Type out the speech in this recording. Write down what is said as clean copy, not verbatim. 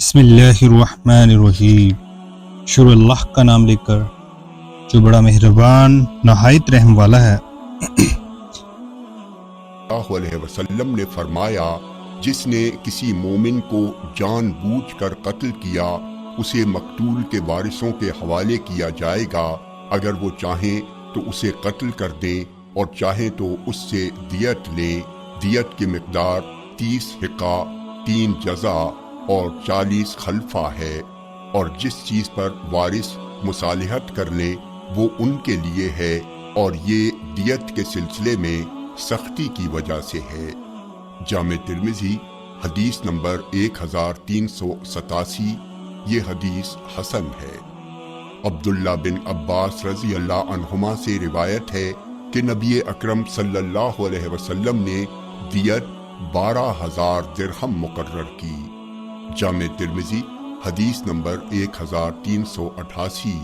بسم اللہ الرحمن الرحیم، شروع اللہ کا نام لے کر جو بڑا مہربان نہایت رحم والا ہے۔ اللہ علیہ وسلم نے فرمایا، جس نے کسی مومن کو جان بوجھ کر قتل کیا اسے مقتول کے وارثوں کے حوالے کیا جائے گا۔ اگر وہ چاہیں تو اسے قتل کر دیں اور چاہیں تو اس سے دیت لیں۔ دیت کی مقدار 30 حقہ، 3 جزا اور 40 خلفہ ہے، اور جس چیز پر وارث مصالحت کر لیں وہ ان کے لیے ہے، اور یہ دیت کے سلسلے میں سختی کی وجہ سے ہے۔ جامع ترمذی حدیث نمبر 1387۔ یہ حدیث حسن ہے۔ عبداللہ بن عباس رضی اللہ عنہما سے روایت ہے کہ نبی اکرم صلی اللہ علیہ وسلم نے دیت 12,000 درہم مقرر کی۔ جامع ترمذی حدیث نمبر 1388۔